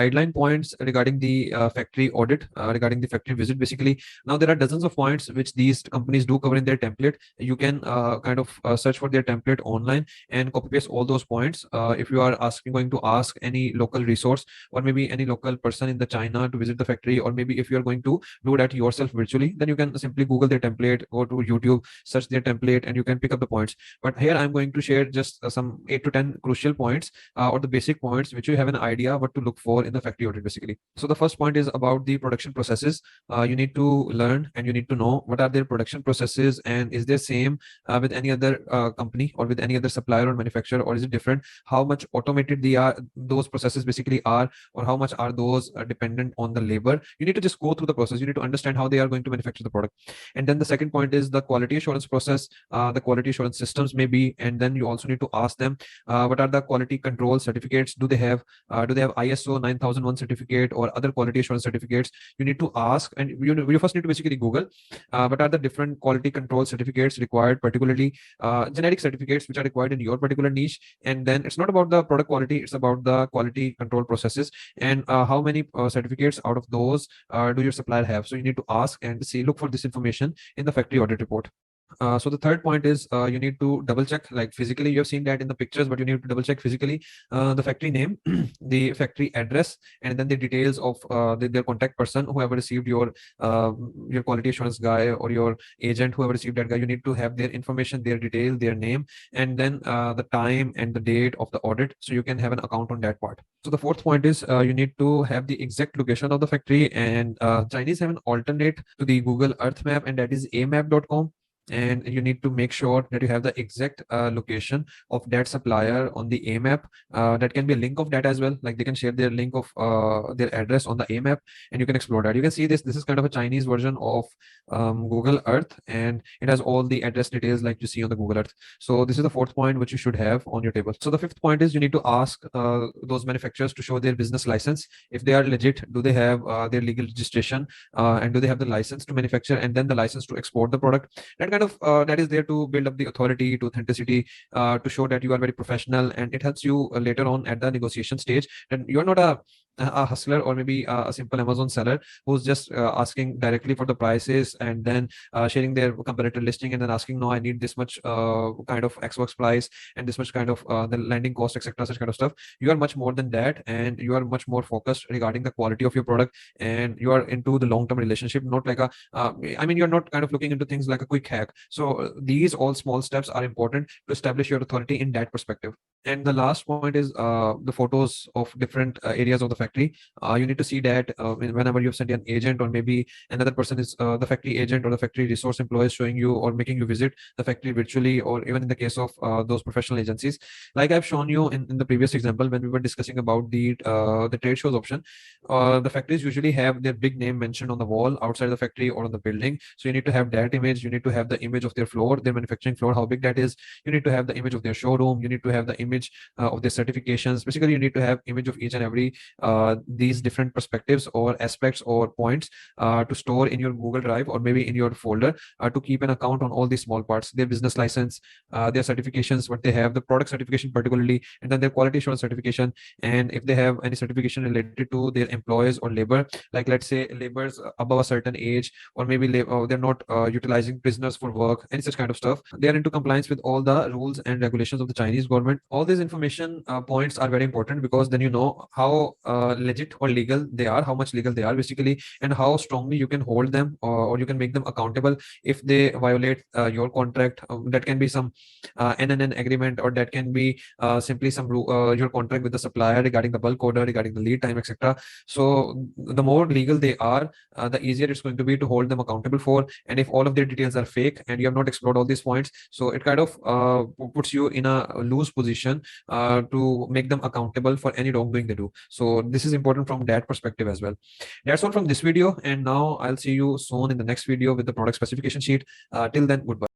guideline points regarding the factory audit, regarding the factory visit. Basically, now there are dozens of points which these companies do cover in their template. You can kind of search for their template online and copy paste all those points. If you are going to ask any local resource or maybe any local person in the China to visit the factory, or maybe if you are going to do that yourself virtually, then you can simply Google their template, go to YouTube, search their template, and you can pick up the points. But here I'm going to share just some 8 to 10 crucial points, or the basic points which you have an idea what to look for in the factory audit basically. So the first point is about the production processes. You need to learn and you need to know what are their production processes, and is there same with any other company or with any other supplier or manufacturer, or is it different? How much automated those processes basically are, or how much are those dependent on the labor? You need to just go through the process. You need to understand how they are going to manufacture the product. And then the second point is the quality assurance process, the quality assurance systems maybe, and then you also need to ask them what are the quality control certificates do they have? Do they have ISO 9001 certificate or other quality assurance certificates? You need to ask, and you first need to basically Google what are the different quality control certificates required, particularly generic certificates which are required in your particular niche. And then it's not about the product quality, it's about the quality control processes, and how many certificates out of those do your supplier have. So you need to ask and see, look for this information in the factory audit report. So the third point is you need to double check, like physically you have seen that in the pictures, but you need to double check physically the factory name, the factory address, and then the details of their contact person, whoever received your quality assurance guy or your agent, whoever received that guy. You need to have their information, their detail, their name, and then the time and the date of the audit, so you can have an account on that part. So the fourth point is you need to have the exact location of the factory, and Chinese have an alternate to the Google Earth map, and that is amap.com. And you need to make sure that you have the exact location of that supplier on the AMAP. That can be a link of that as well, like they can share their link of their address on the AMAP, and you can explore that. You can see this is kind of a Chinese version of Google Earth, and it has all the address details like you see on the Google Earth. So this is the fourth point which you should have on your table. So the fifth point is you need to ask those manufacturers to show their business license. If they are legit, do they have their legal registration, and do they have the license to manufacture and then the license to export the product? That is there to build up the authority, to authenticity, to show that you are very professional, and it helps you later on at the negotiation stage, and you're not a hustler or maybe a simple Amazon seller who's just asking directly for the prices and then sharing their competitor listing and then asking, no, I need this much kind of Xbox price and this much kind of the landing cost, etc., such kind of stuff. You are much more than that, and you are much more focused regarding the quality of your product, and you are into the long-term relationship, not like I mean, you're not kind of looking into things like a quick hack. So these all small steps are important to establish your authority in that perspective. And the last point is the photos of different areas of the factory. You need to see that whenever you've sent an agent, or maybe another person is the factory agent or the factory resource employee is showing you or making you visit the factory virtually, or even in the case of those professional agencies. Like I've shown you in the previous example when we were discussing about the trade shows option, the factories usually have their big name mentioned on the wall outside the factory or on the building. So you need to have that image. You need to have the image of their floor, their manufacturing floor, how big that is. You need to have the image of their showroom. You need to have the image of their certifications. Basically, you need to have image of each and every these different perspectives or aspects or points to store in your Google Drive or maybe in your folder to keep an account on all these small parts: their business license, their certifications, what they have, the product certification particularly, and then their quality assurance certification, and if they have any certification related to their employees or labor, like let's say laborers above a certain age, or maybe they're not utilizing prisoners for work, any such kind of stuff. They are into compliance with all the rules and regulations of the Chinese government. All these information points are very important, because then you know how legit or legal they are, how much legal they are basically, and how strongly you can hold them, or you can make them accountable if they violate your contract. That can be some NNN agreement, or that can be simply some your contract with the supplier regarding the bulk order, regarding the lead time, etc. So the more legal they are, the easier it's going to be to hold them accountable for. And if all of their details are fake and you have not explored all these points, so it kind of puts you in a loose position to make them accountable for any wrongdoing they do. So this is important from that perspective as well. That's all from this video, and now I'll see you soon in the next video with the product specification sheet. Till then, goodbye.